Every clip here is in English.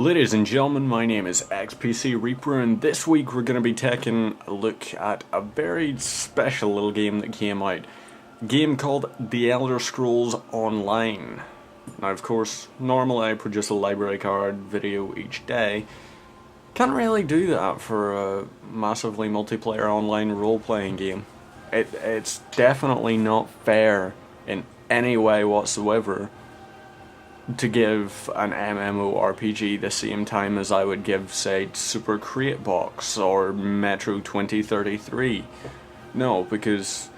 Ladies and gentlemen, my name is XPC Reaper, and this week we're going to be taking a look at a very special little game that came out. A game called The Elder Scrolls Online. Now, of course, normally I produce a library card video each day. Can't really do that for a massively multiplayer online role-playing game. It's definitely not fair in any way whatsoever to give an MMORPG the same time as I would give, say, Super Crate Box or Metro 2033. No, because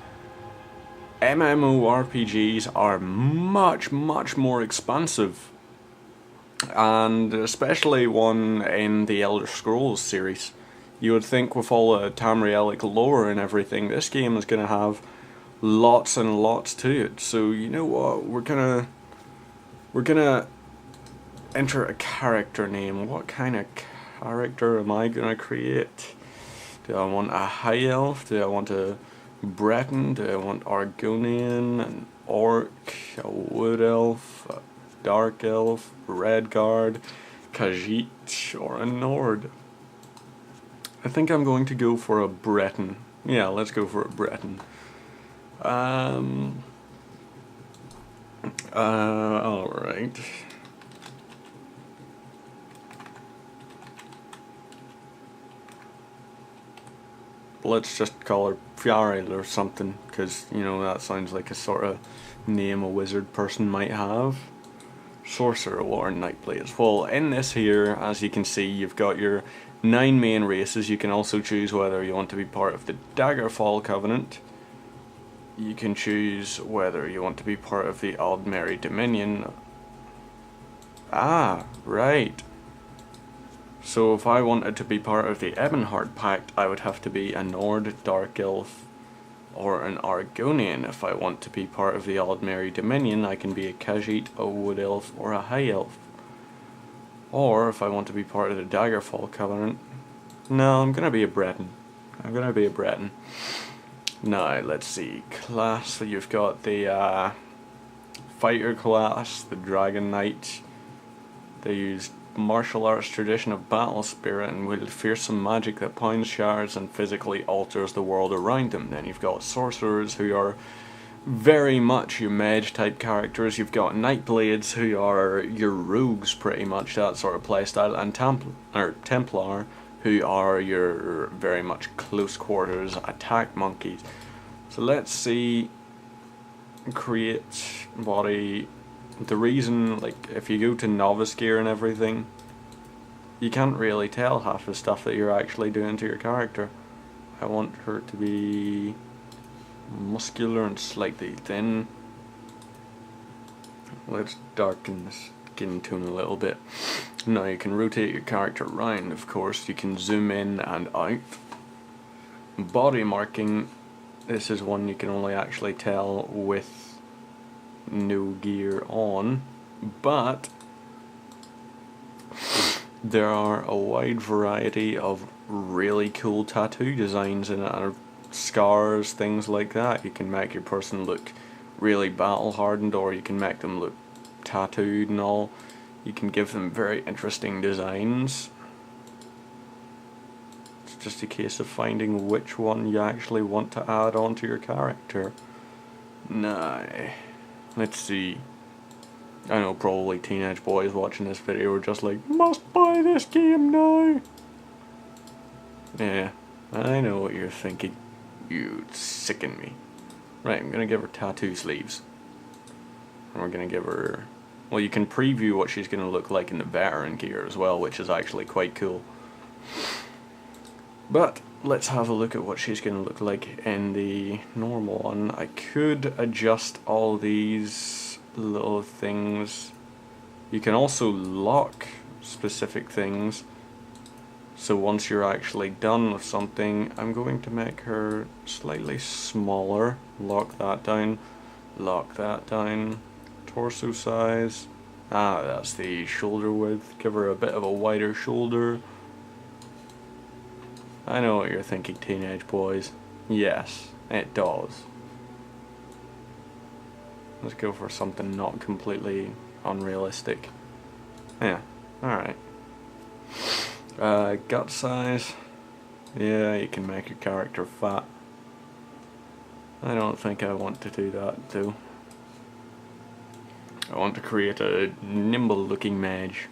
MMORPGs are much more expansive, and especially one in the Elder Scrolls series. You would think with all the Tamrielic lore and everything, this game is going to have lots and lots to it. So you know what, we're gonna enter a character name. What kind of character am I gonna create? Do I want a high elf? Do I want a Breton? Do I want Argonian, an orc, a wood elf, a dark elf, Redguard, Khajiit, or a Nord? I think I'm going to go for a Breton. Yeah, let's go for a Breton. Alright. Let's just call her Fjaril or something, because, you know, that sounds like a sort of name a wizard person might have. Sorcerer, Warren, Nightblades. Well, in this here, as you can see, you've got your 9 main races. You can also choose whether you want to be part of the Daggerfall Covenant. You can choose whether you want to be part of the Aldmeri Dominion. Ah, right. So if I wanted to be part of the Ebonheart Pact, I would have to be a Nord, Dark Elf, or an Argonian. If I want to be part of the Aldmeri Dominion, I can be a Khajiit, a Wood Elf, or a High Elf. Or if I want to be part of the Daggerfall Covenant, no, I'm gonna be a Breton. Now, let's see, class, so you've got the fighter class, the Dragon Knight. They use martial arts tradition of battle spirit and wield fearsome magic that pounds shards and physically alters the world around them. Then you've got sorcerers, who are very much your mage type characters. You've got Nightblades, who are your rogues, pretty much that sort of playstyle, and Templar, who are your very much close quarters attack monkeys. So let's see, create body. The reason, like, if you go to novice gear and everything, you can't really tell half the stuff that you're actually doing to your character. I want her to be muscular and slightly thin. Let's darken the skin tone a little bit. Now you can rotate your character around, of course. You can zoom in and out. Body marking, this is one you can only actually tell with no gear on, but there are a wide variety of really cool tattoo designs in it, scars, things like that. You can make your person look really battle hardened, or you can make them look tattooed and all. You can give them very interesting designs. It's just a case of finding which one you actually want to add onto your character. Now, let's see. I know probably teenage boys watching this video are just like, must buy this game now. Yeah, I know what you're thinking. You sicken me. Right, I'm gonna give her tattoo sleeves. And we're gonna give her, well, you can preview what she's gonna look like in the veteran gear as well, which is actually quite cool. But let's have a look at what she's gonna look like in the normal one. I could adjust all these little things. You can also lock specific things. So once you're actually done with something, I'm going to make her slightly smaller. Lock that down. Torso size. Ah, that's the shoulder width. Give her a bit of a wider shoulder. I know what you're thinking, teenage boys. Yes, it does. Let's go for something not completely unrealistic. Yeah, alright. Gut size. Yeah, you can make your character fat. I don't think I want to do that though. I want to create a nimble looking mage.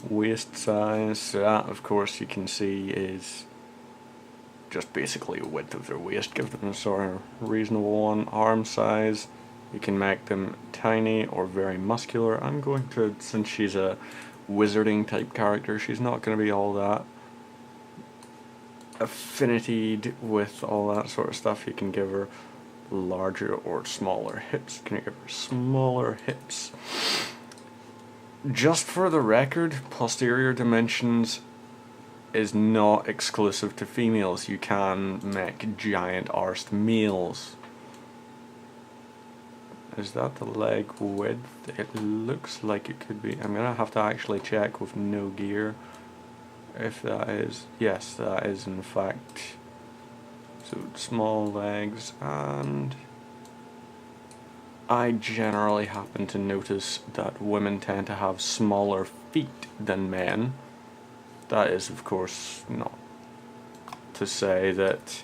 Waist size, that of course you can see is just basically the width of their waist. Give them a sort of reasonable one. Arm size, you can make them tiny or very muscular. I'm going to, since she's a wizarding type character, she's not going to be all that affinitied with all that sort of stuff. You can give her larger or smaller hips. Can you give her smaller hips? Just for the record, posterior dimensions is not exclusive to females. You can make giant arsed males. Is that the leg width? It looks like it could be. I'm gonna have to actually check with no gear if that is. Yes, that is in fact. So small legs, and I generally happen to notice that women tend to have smaller feet than men. That is of course not to say that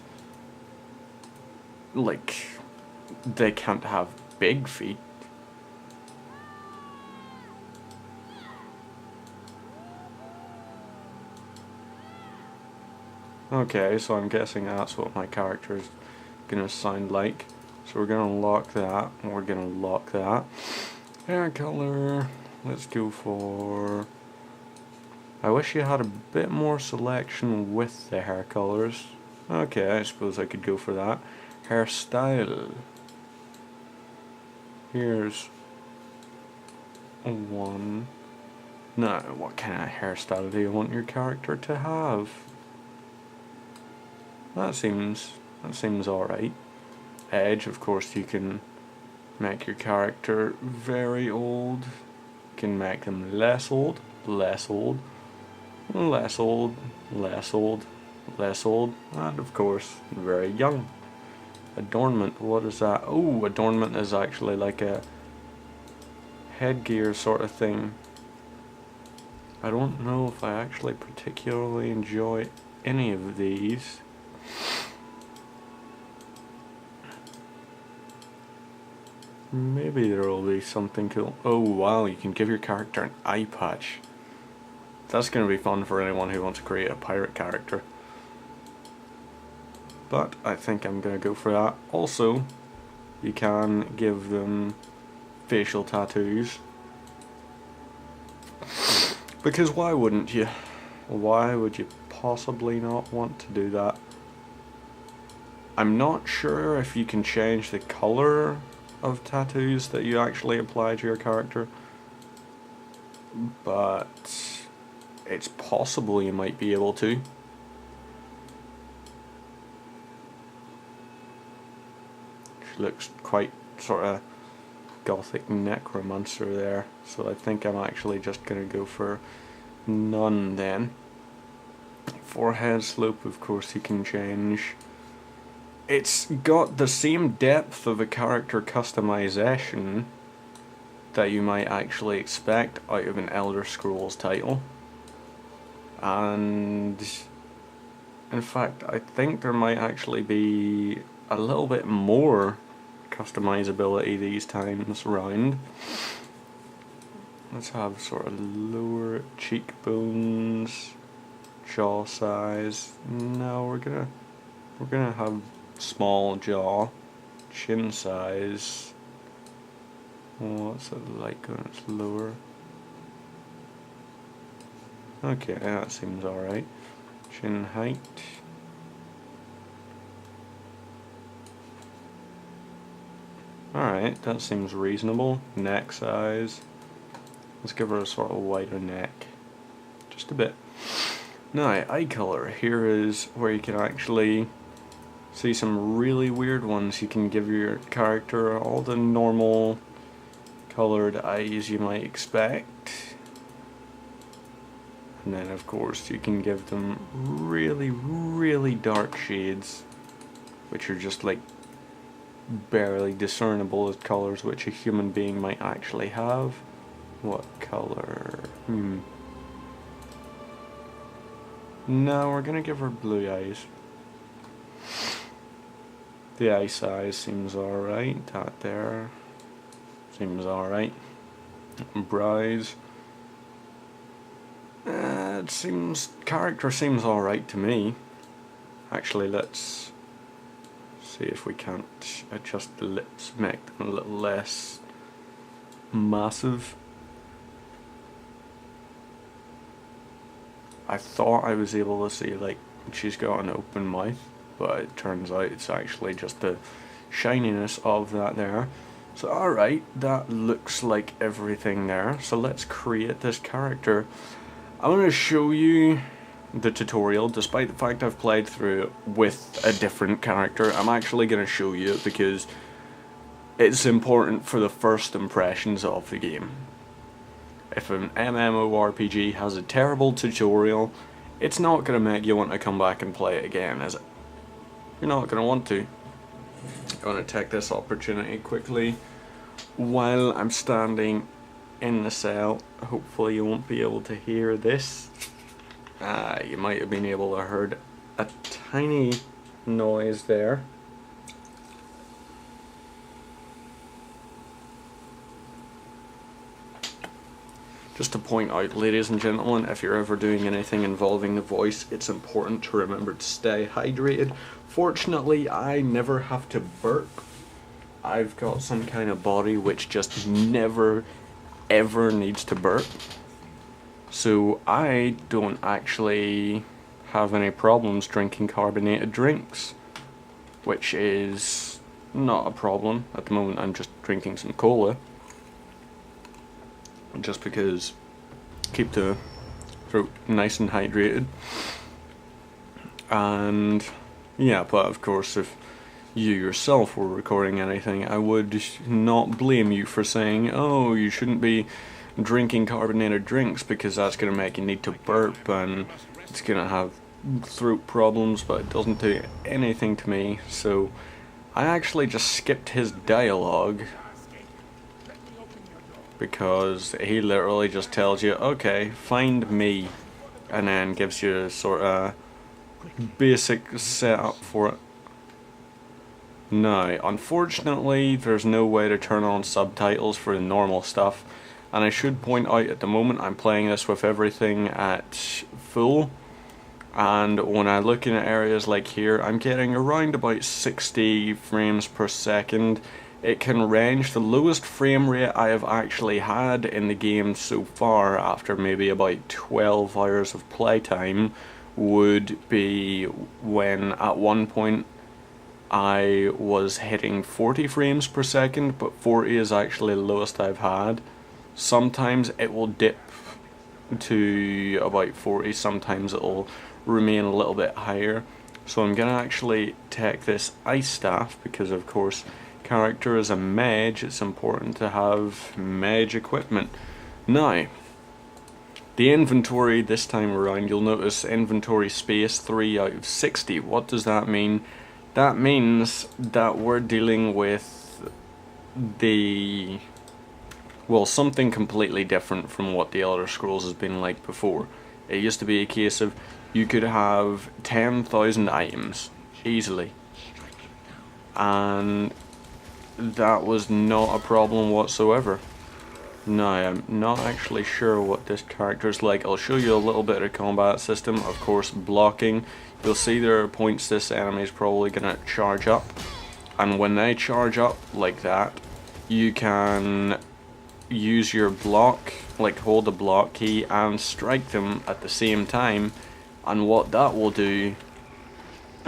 like they can't have big feet. Okay, so I'm guessing that's what my character is gonna sound like. So we're gonna lock that, and we're gonna lock that. Hair color, let's go for... I wish you had a bit more selection with the hair colors. Okay, I suppose I could go for that. Hairstyle. Here's one. Now, what kind of hairstyle do you want your character to have? That seems alright. Edge, of course, you can make your character very old. You can make them less old, less old, less old, less old, less old, and of course, very young. Adornment, what is that? Oh, adornment is actually like a headgear sort of thing. I don't know if I actually particularly enjoy any of these. Maybe there will be something cool. Oh wow, you can give your character an eye patch. That's going to be fun for anyone who wants to create a pirate character. But I think I'm going to go for that. Also, you can give them facial tattoos. Because why wouldn't you? Why would you possibly not want to do that? I'm not sure if you can change the color of tattoos that you actually apply to your character, but it's possible you might be able to. She looks quite sort of gothic necromancer there, so I think I'm actually just going to go for none then. Forehead slope, of course, you can change. It's got the same depth of a character customization that you might actually expect out of an Elder Scrolls title. And in fact, I think there might actually be a little bit more customizability these times around. Let's have sort of lower cheekbones, jaw size. No, we're gonna have small jaw, chin size. What's it like when it's lower? Okay, that seems alright. Chin height. Alright, that seems reasonable. Neck size. Let's give her a sort of wider neck. Just a bit. Now, eye color. Here is where you can actually see some really weird ones. You can give your character all the normal colored eyes you might expect. And then of course you can give them really, really dark shades, which are just like barely discernible as colors which a human being might actually have. What color? No, we're gonna give her blue eyes. The eye size seems alright. That there seems alright. Brows. Character seems alright to me. Actually, let's see if we can't adjust the lips, make them a little less massive. I thought I was able to see like she's got an open mouth, but it turns out it's actually just the shininess of that there. So alright, that looks like everything there. So let's create this character. I'm going to show you the tutorial, despite the fact I've played through it with a different character. I'm actually going to show you it because it's important for the first impressions of the game. If an MMORPG has a terrible tutorial, it's not going to make you want to come back and play it again, is it? You're not going to want to. I'm going to take this opportunity quickly while I'm standing in the cell. Hopefully you won't be able to hear this. You might have been able to heard a tiny noise there. Just to point out, ladies and gentlemen, if you're ever doing anything involving the voice, it's important to remember to stay hydrated. Fortunately, I never have to burp. I've got some kind of body which just never ever needs to burp. So I don't actually have any problems drinking carbonated drinks, which is not a problem. At the moment I'm just drinking some cola, just because keep the throat nice and hydrated. And yeah, but of course if you yourself were recording anything, I would not blame you for saying, oh, you shouldn't be drinking carbonated drinks because that's going to make you need to burp and it's going to have throat problems, but it doesn't do anything to me. So I actually just skipped his dialogue because he literally just tells you, okay, find me, and then gives you a sort of basic setup for it. Now, unfortunately, there's no way to turn on subtitles for the normal stuff, and I should point out at the moment I'm playing this with everything at full, and when I look in areas like here, I'm getting around about 60 frames per second. It can range. The lowest frame rate I have actually had in the game so far, after maybe about 12 hours of playtime, would be when at one point I was hitting 40 frames per second, but 40 is actually the lowest I've had. Sometimes it will dip to about 40, sometimes it will remain a little bit higher. So I'm going to actually take this ice staff because of course character is a mage, it's important to have mage equipment. Now, the inventory this time around, you'll notice inventory space 3 out of 60. What does that mean? That means that we're dealing with something completely different from what the Elder Scrolls has been like before. It used to be a case of you could have 10,000 items easily, and that was not a problem whatsoever. Now, I'm not actually sure what this character is like. I'll show you a little bit of combat system. Of course, blocking. You'll see there are points this enemy is probably going to charge up, and when they charge up like that, you can use your block, like hold the block key and strike them at the same time, and what that will do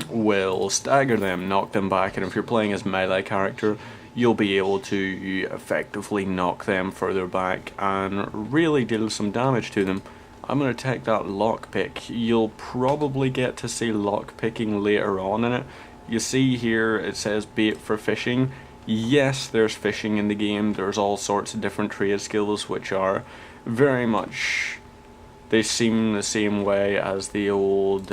will stagger them, knock them back, and if you're playing as melee character, you'll be able to effectively knock them further back and really deal some damage to them. I'm going to take that lockpick. You'll probably get to see lockpicking later on in it. You see here it says bait for fishing. Yes, there's fishing in the game. There's all sorts of different trade skills which are very much, they seem the same way as the old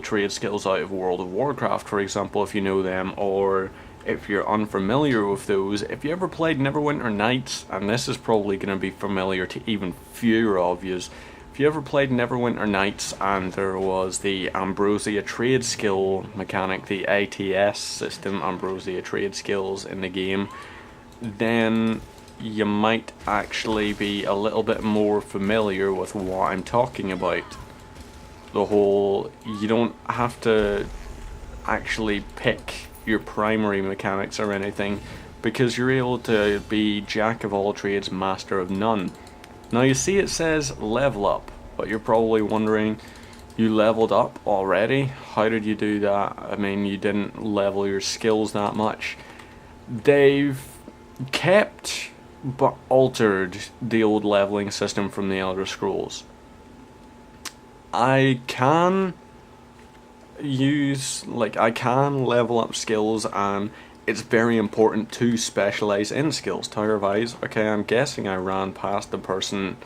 trade skills out of World of Warcraft, for example, if you know them, or if you're unfamiliar with those. If you ever played Neverwinter Nights, and this is probably going to be familiar to even fewer of you, if If you ever played Neverwinter Nights and there was the Ambrosia trade skill mechanic, the ATS system, Ambrosia trade skills in the game, then you might actually be a little bit more familiar with what I'm talking about. The whole, you don't have to actually pick your primary mechanics or anything, because you're able to be jack of all trades, master of none. Now you see it says level up, but you're probably wondering, you leveled up already? How did you do that? I mean, you didn't level your skills that much. They've kept but altered the old leveling system from the Elder Scrolls. I can level up skills, and it's very important to specialize in skills. Tower of Eyes, okay, I'm guessing I ran past the person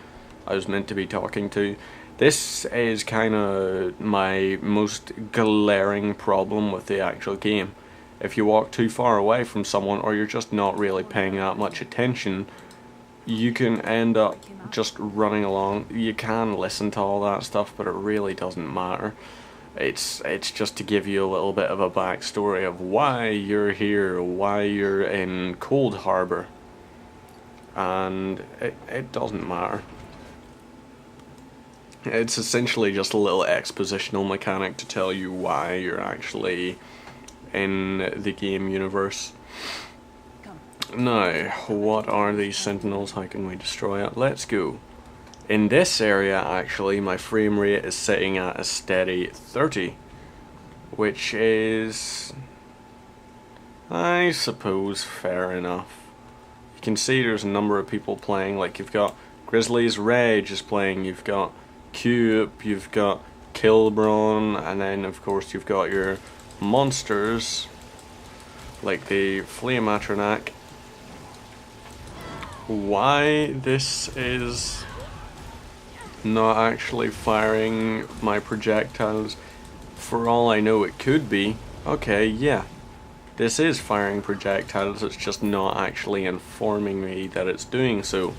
I was meant to be talking to. This is kind of my most glaring problem with the actual game. If you walk too far away from someone, or you're just not really paying that much attention, you can end up just running along. You can listen to all that stuff, but it really doesn't matter. It's just to give you a little bit of a backstory of why you're here, why you're in Cold Harbor, and it doesn't matter. It's essentially just a little expositional mechanic to tell you why you're actually in the game universe. Now, what are these sentinels? How can we destroy it? Let's go. In this area, actually, my frame rate is sitting at a steady 30, which is, I suppose, fair enough. You can see there's a number of people playing. Like, you've got Grizzly's Rage is playing, you've got Cube, you've got Kilbron, and then of course you've got your monsters like the Flame Atronak. Why this is not actually firing my projectiles, for all I know it could be. Okay, yeah, this is firing projectiles, it's just not actually informing me that it's doing so.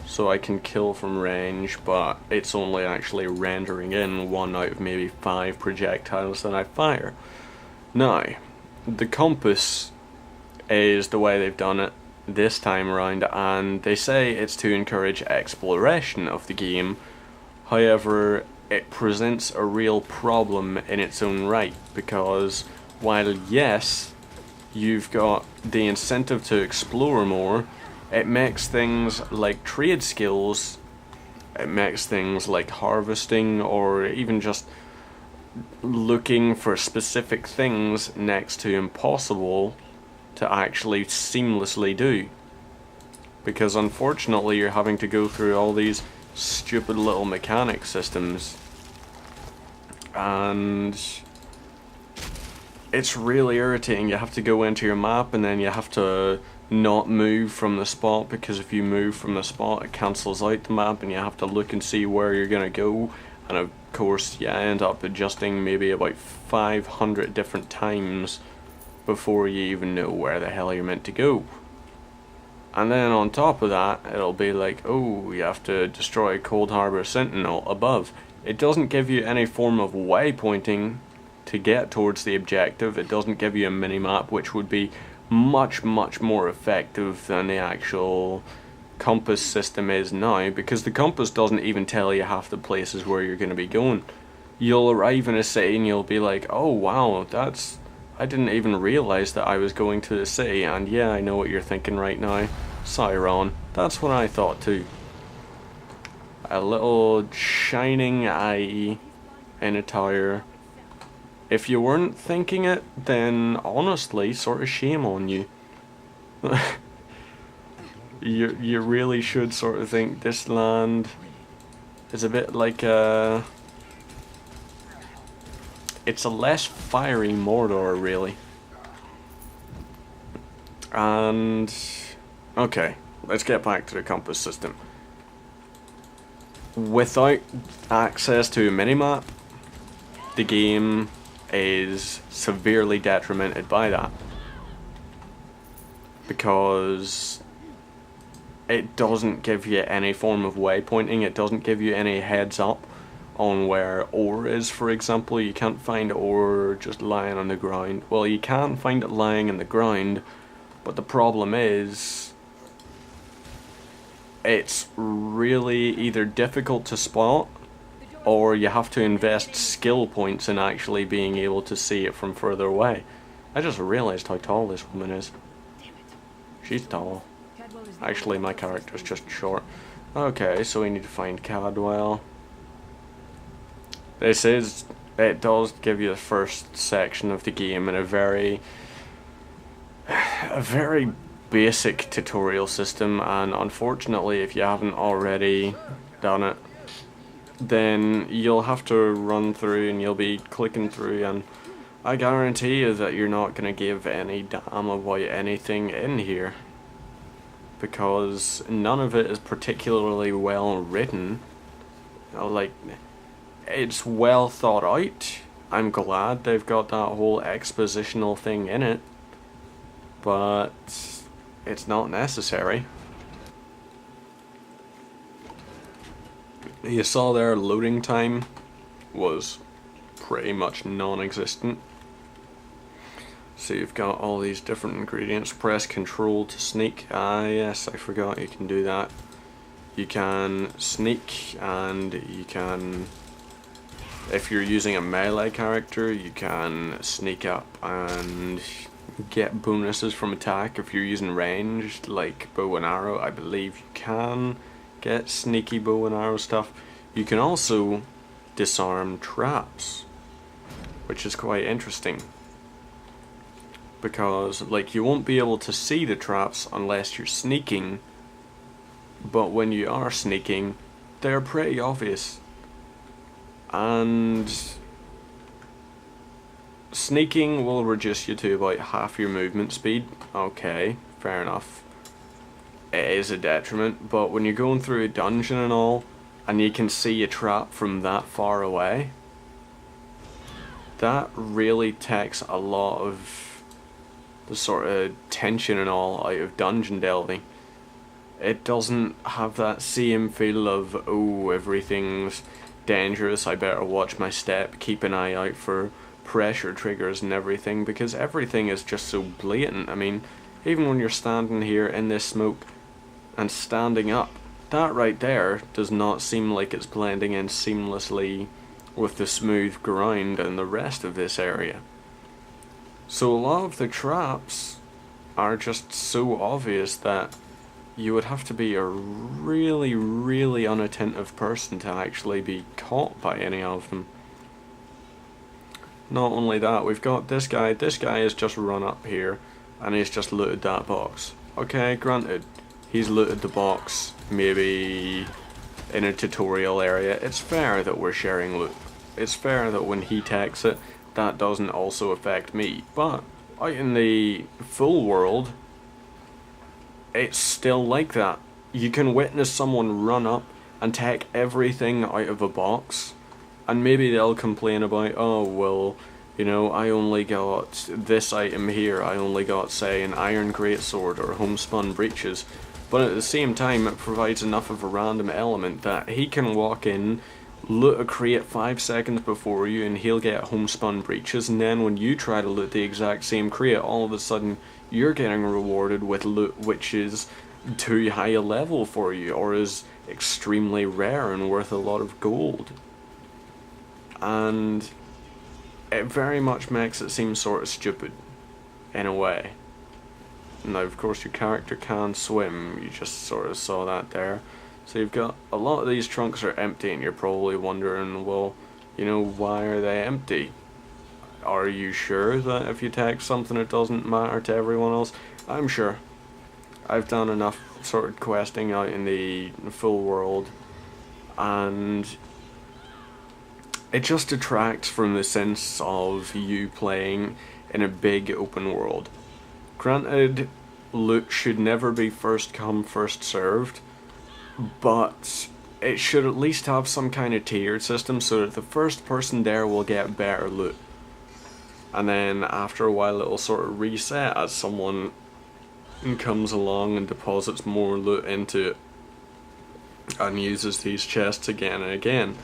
So I can kill from range, but it's only actually rendering in 1 out of maybe 5 projectiles that I fire. Now, the compass is the way they've done it this time around, and they say it's to encourage exploration of the game. However, it presents a real problem in its own right, because while yes, you've got the incentive to explore more, it makes things like trade skills, it makes things like harvesting, or even just looking for specific things next to impossible to actually seamlessly do. Because unfortunately you're having to go through all these stupid little mechanic systems, and it's really irritating. You have to go into your map and then you have to not move from the spot, because if you move from the spot it cancels out the map and you have to look and see where you're gonna go, and of course you end up adjusting maybe about 500 different times before you even know where the hell you're meant to go. And then on top of that, it'll be like, oh, you have to destroy Cold Harbor Sentinel above. It doesn't give you any form of waypointing to get towards the objective. It doesn't give you a mini-map, which would be much more effective than the actual compass system is now, because the compass doesn't even tell you half the places where you're going to be going. You'll arrive in a city and you'll be like, oh wow, I didn't even realize that I was going to the city. And yeah, I know what you're thinking right now, Sauron. That's what I thought too. A little shining eye in a tower. If you weren't thinking it, then honestly, sort of shame on you. You really should sort of think this land is a bit like a... It's a less fiery Mordor, really. And... okay, let's get back to the compass system. Without access to a minimap, the game is severely detrimented by that, because it doesn't give you any form of waypointing. It doesn't give you any heads up on where ore is, for example. You can't find ore just lying on the ground. Well, you can find it lying in the ground, but the problem is it's really either difficult to spot, or you have to invest skill points in actually being able to see it from further away. I just realized how tall this woman is. She's tall. Actually, my character's just short. Okay, so we need to find Cadwell. It does give you the first section of the game in a very basic tutorial system, and unfortunately, if you haven't already done it, then you'll have to run through and you'll be clicking through, and I guarantee you that you're not going to give any damn about anything in here, because none of it is particularly well written. Like, it's well thought out. I'm glad they've got that whole expositional thing in it, but it's not necessary. You saw their loading time was pretty much non-existent. So you've got all these different ingredients. Press control to sneak. Ah yes, I forgot you can do that. You can sneak, and you can, if you're using a melee character, you can sneak up and get bonuses from attack. If you're using ranged, like bow and arrow, I believe you can get sneaky bow and arrow stuff. You can also disarm traps, which is quite interesting, because like you won't be able to see the traps unless you're sneaking, but when you are sneaking, they're pretty obvious. And sneaking will reduce you to about half your movement speed. Okay, fair enough. It is a detriment, but when you're going through a dungeon and all, and you can see a trap from that far away, that really takes a lot of the sort of tension and all out of dungeon delving. It doesn't have that same feel of, oh, everything's dangerous, I better watch my step, keep an eye out for pressure triggers and everything, because everything is just so blatant. I mean, even when you're standing here in this smoke and standing up, that right there does not seem like it's blending in seamlessly with the smooth ground and the rest of this area. So a lot of the traps are just so obvious that you would have to be a really, really unattentive person to actually be caught by any of them. Not only that, we've got this guy. This guy has just run up here and he's just looted that box. Okay, granted, he's looted the box maybe in a tutorial area. It's fair that we're sharing loot. It's fair that when he takes it, that doesn't also affect me. But out in the full world, it's still like that. You can witness someone run up and take everything out of a box, and maybe they'll complain about, oh well, you know, I only got this item here, I only got, say, an iron greatsword or homespun breeches, but at the same time it provides enough of a random element that he can walk in, loot a crate 5 seconds before you, and he'll get homespun breeches, and then when you try to loot the exact same crate, all of a sudden you're getting rewarded with loot which is too high a level for you, or is extremely rare and worth a lot of gold. And it very much makes it seem sort of stupid, in a way. Now, of course, your character can swim, you just sort of saw that there. So you've got a lot of these trunks are empty, and you're probably wondering, well, you know, why are they empty? Are you sure that if you take something it doesn't matter to everyone else? I'm sure. I've done enough sort of questing out in the full world, and it just detracts from the sense of you playing in a big open world. Granted, loot should never be first come, first served, but it should at least have some kind of tiered system so that the first person there will get better loot. And then after a while it'll sort of reset as someone and comes along and deposits more loot into it and uses these chests again and again.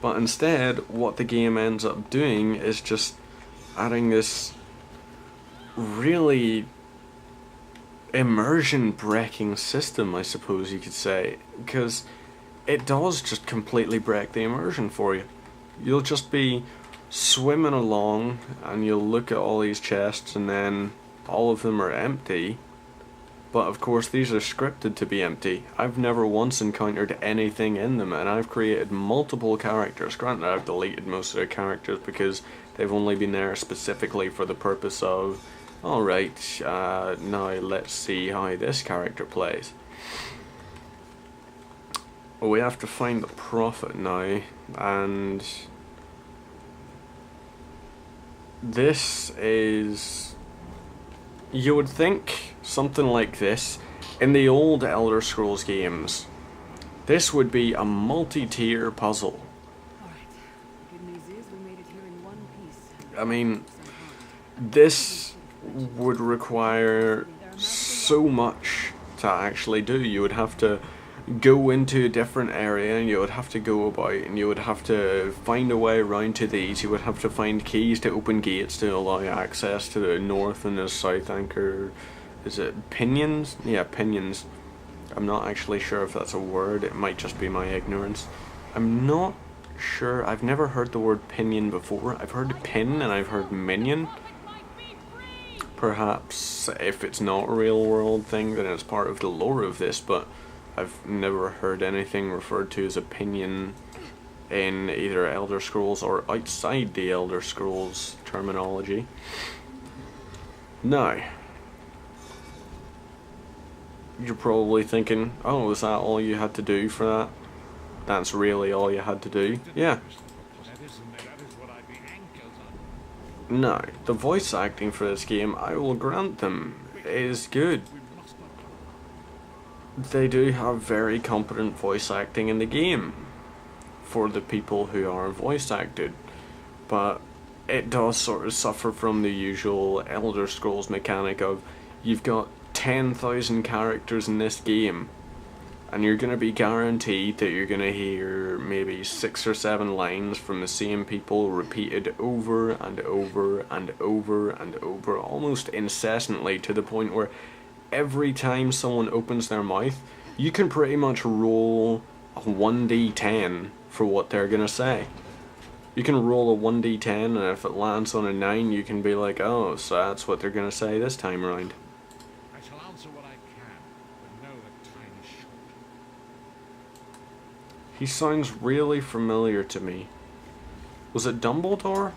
But instead, what the game ends up doing is just adding this really immersion breaking system, I suppose you could say, because it does just completely break the immersion for you. You'll just be swimming along and you'll look at all these chests and then all of them are empty, but of course these are scripted to be empty. I've never once encountered anything in them, and I've created multiple characters. Granted, I've deleted most of the characters because they've only been there specifically for the purpose of, alright, now let's see how this character plays. We have to find the prophet now, and this is, you would think something like this in the old Elder Scrolls games. This would be a multi-tier puzzle. I mean, this would require so much to actually do. You would have to go into a different area, and you would have to go about, and you would have to find a way around to these. You would have to find keys to open gates to allow access to the north and the south anchor. Is it pinions? Yeah, pinions. I'm not actually sure if that's a word. It might just be my ignorance. I'm not sure. I've never heard the word pinion before. I've heard pin and I've heard minion. Perhaps if it's not a real world thing, then it's part of the lore of this, but I've never heard anything referred to as a pinion in either Elder Scrolls or outside the Elder Scrolls terminology. Now, you're probably thinking, oh, is that all you had to do for that? That's really all you had to do? Yeah. Now, the voice acting for this game, I will grant them, is good. They do have very competent voice acting in the game for the people who are voice acted, but it does sort of suffer from the usual Elder Scrolls mechanic of, you've got 10,000 characters in this game, and you're going to be guaranteed that you're going to hear maybe 6 or 7 lines from the same people repeated over and over and over and over, almost incessantly, to the point where every time someone opens their mouth, you can pretty much roll a 1d10 for what they're going to say. You can roll a 1d10, and if it lands on a 9, you can be like, oh, so that's what they're going to say this time around. I shall answer what I can, but know that time is short. He sounds really familiar to me. Was it Dumbledore?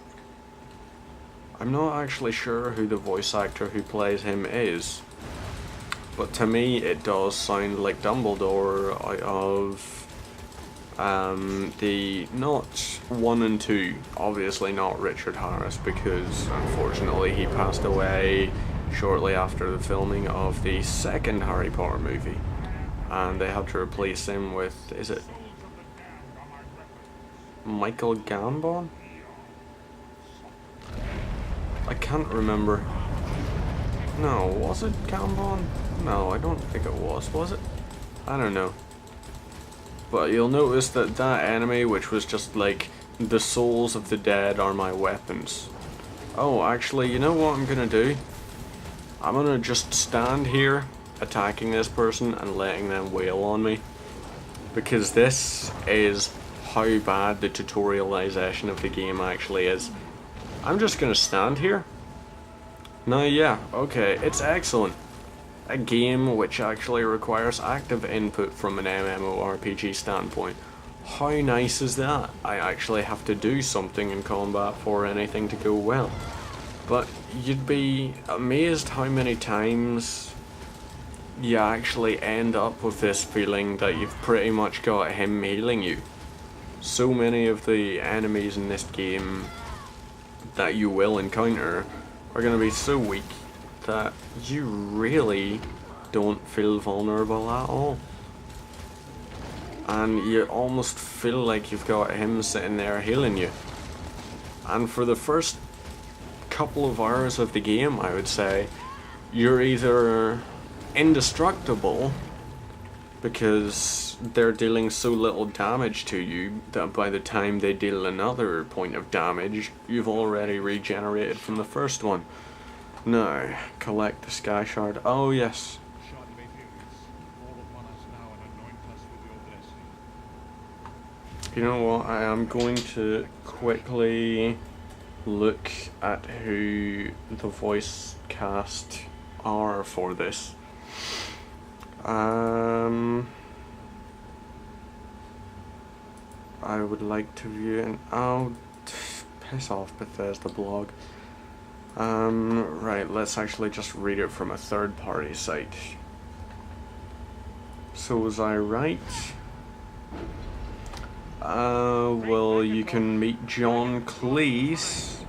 I'm not actually sure who the voice actor who plays him is, but to me it does sound like Dumbledore out of the, not 1 and 2, obviously not Richard Harris, because unfortunately he passed away shortly after the filming of the second Harry Potter movie, and they had to replace him with, is it Michael Gambon? I can't remember. No, was it Gambon? No, I don't think it was it? I don't know. But you'll notice that that enemy, which was just like, the souls of the dead are my weapons. Oh, actually, you know what I'm gonna do? I'm gonna just stand here, attacking this person and letting them wail on me. Because this is how bad the tutorialization of the game actually is. I'm just gonna stand here. Now, yeah, okay, it's excellent. A game which actually requires active input from an MMORPG standpoint. How nice is that? I actually have to do something in combat for anything to go well. But you'd be amazed how many times you actually end up with this feeling that you've pretty much got him healing you. So many of the enemies in this game that you will encounter are going to be so weak that you really don't feel vulnerable at all. And you almost feel like you've got him sitting there healing you. And for the first couple of hours of the game, I would say, you're either indestructible because they're dealing so little damage to you that by the time they deal another point of damage, you've already regenerated from the first one. Now, collect the sky shard. Oh yes. Shard may fall upon us now and anoint us with your blessing. You know what, I am going to quickly look at who the voice cast are for this. I would like to view an piss off Bethesda blog. Right, let's actually just read it from a third party site. So was I right? Well, you can meet John Cleese.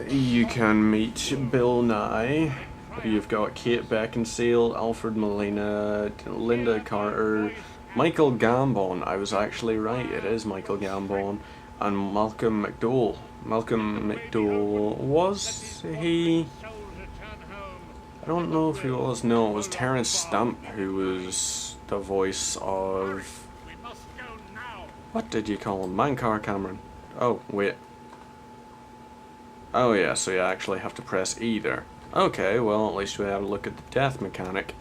You can meet Bill Nye. You've got Kate Beckinsale, Alfred Molina, Linda Carter, Michael Gambon. I was actually right, it is Michael Gambon. And Malcolm McDowell. Malcolm McDowell, was he? I don't know if he was. No, it was Terrence Stamp who was the voice of... What did you call him? Mankar Cameron. Oh, wait. Oh yeah, so you actually have to press E there. Okay, well at least we had a look at the death mechanic,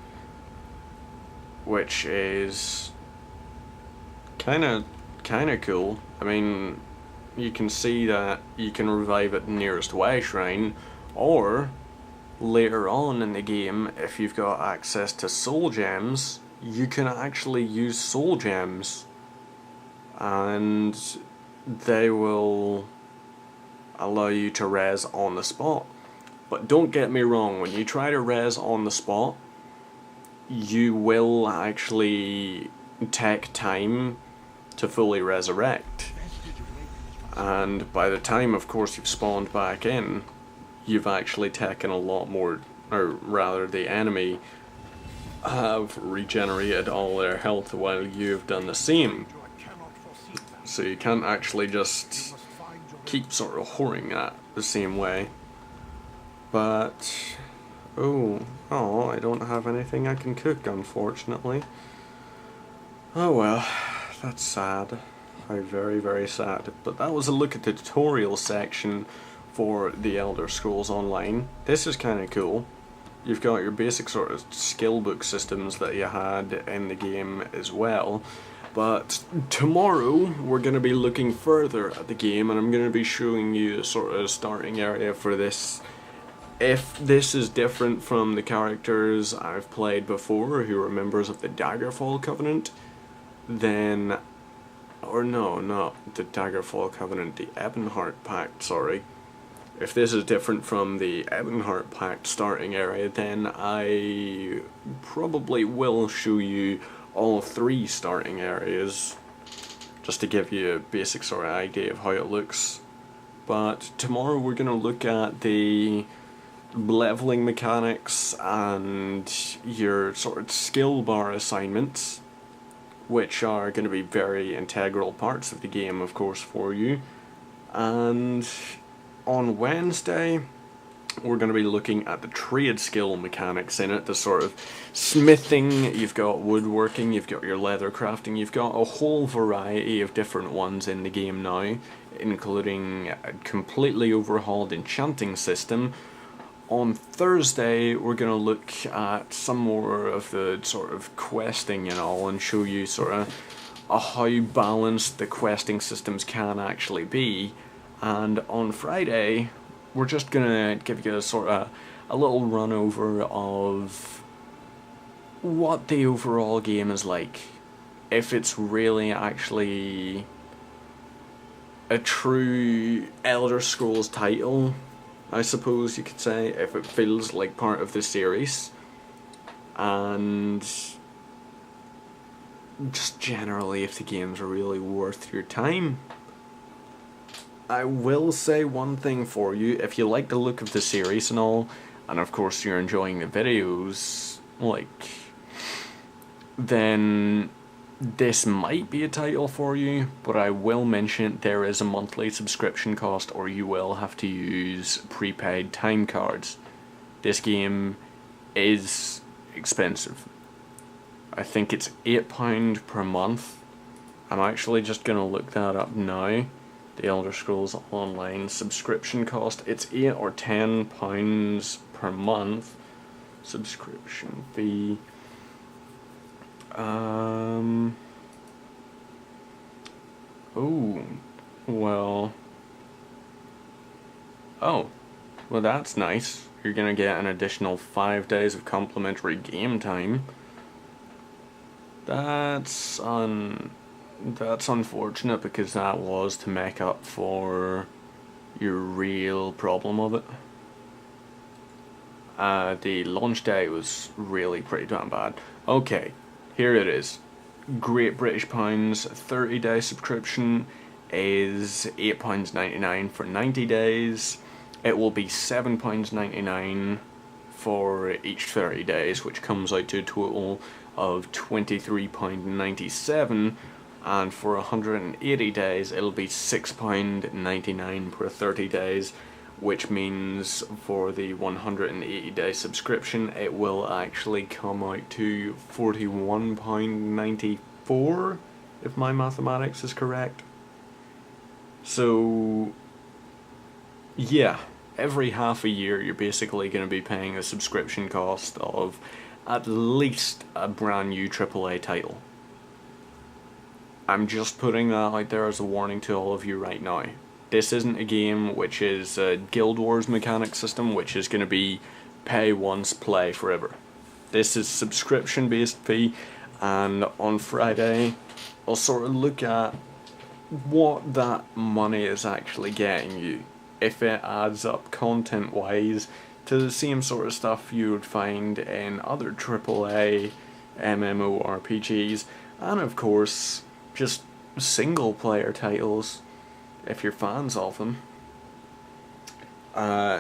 which is kinda cool. I mean, you can see that you can revive at the nearest way shrine, or later on in the game, if you've got access to soul gems, you can actually use soul gems, and they will allow you to res on the spot. But don't get me wrong, when you try to res on the spot, you will actually take time to fully resurrect. And by the time, of course, you've spawned back in, you've actually taken a lot more, or rather the enemy have regenerated all their health while you've done the same. So you can't actually just keep sort of whoring at the same way. But, oh, I don't have anything I can cook, unfortunately. Oh well, that's sad. Very, very sad. But that was a look at the tutorial section for The Elder Scrolls Online. This is kind of cool. You've got your basic sort of skill book systems that you had in the game as well. But tomorrow we're going to be looking further at the game, and I'm going to be showing you the sort of starting area for this. If this is different from the characters I've played before who are members of the Daggerfall Covenant, then... or no, not the Daggerfall Covenant, the Ebonheart Pact, sorry. If this is different from the Ebonheart Pact starting area, then I probably will show you all 3 starting areas, just to give you a basic sort of idea of how it looks. But tomorrow we're going to look at the leveling mechanics and your sort of skill bar assignments, which are going to be very integral parts of the game, of course, for you. And on Wednesday we're going to be looking at the trade skill mechanics in it, the sort of smithing, you've got woodworking, you've got your leather crafting, you've got a whole variety of different ones in the game now, including a completely overhauled enchanting system. On Thursday we're going to look at some more of the sort of questing and all, and show you sort of how balanced the questing systems can actually be. And on Friday we're just going to give you a sort of a little run over of what the overall game is like. If it's really actually a true Elder Scrolls title, I suppose you could say, if it feels like part of the series, and just generally if the games are really worth your time. I will say one thing for you: if you like the look of the series and all, and of course you're enjoying the videos, then this might be a title for you, but I will mention there is a monthly subscription cost, or you will have to use prepaid time cards. This game is expensive. I think it's £8 per month. I'm actually just gonna look that up now. The Elder Scrolls Online subscription cost. It's £8 or £10 per month. Subscription fee. Oh, well. Oh, well, that's nice. You're gonna get an additional 5 days of complimentary game time. That's unfortunate, because that was to make up for your real problem of it. The launch day was really pretty damn bad. Okay, here it is. Great British Pounds 30-day subscription is £8.99 for 90 days. It will be £7.99 for each 30 days, which comes out to a total of £23.97, and for 180 days it'll be £6.99 per 30 days, which means for the 180-day subscription it will actually come out to £41.94, if my mathematics is correct. So yeah, every half a year you're basically going to be paying a subscription cost of at least a brand new AAA title. I'm just putting that out there as a warning to all of you right now. This isn't a game which is a Guild Wars mechanic system, which is going to be pay once, play forever. This is subscription based fee, and on Friday I'll sort of look at what that money is actually getting you, if it adds up content wise to the same sort of stuff you would find in other AAA MMORPGs, and of course just single player titles if you're fans of them.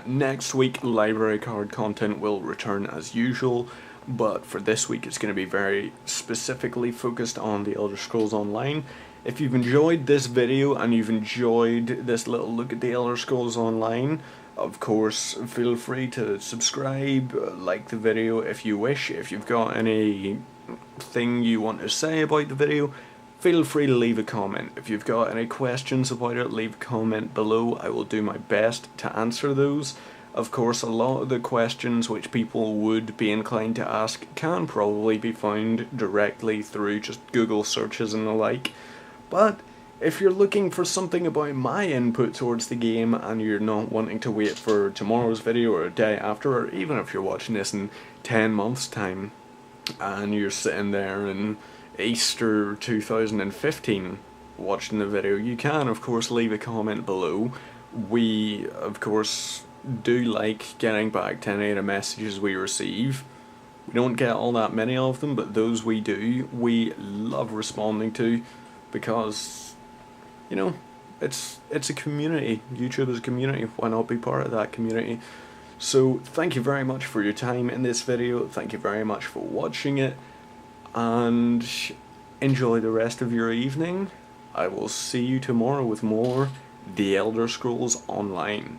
Next week library card content will return as usual, but for this week it's going to be very specifically focused on the Elder Scrolls Online. If you've enjoyed this video and you've enjoyed this little look at the Elder Scrolls Online, of course feel free to subscribe, like the video if you wish. If you've got anything you want to say about the video, feel free to leave a comment. If you've got any questions about it, leave a comment below. I will do my best to answer those. Of course, a lot of the questions which people would be inclined to ask can probably be found directly through just Google searches and the like. But if you're looking for something about my input towards the game and you're not wanting to wait for tomorrow's video or a day after, or even if you're watching this in 10 months time and you're sitting there in Easter 2015 watching the video, you can of course leave a comment below. We of course do like getting back to any of the messages we receive. We don't get all that many of them, but those we do, we love responding to, because you know, it's a community. YouTube is a community. Why not be part of that community? So thank you very much for your time in this video. Thank you very much for watching it, and enjoy the rest of your evening. I will see you tomorrow with more The Elder Scrolls Online.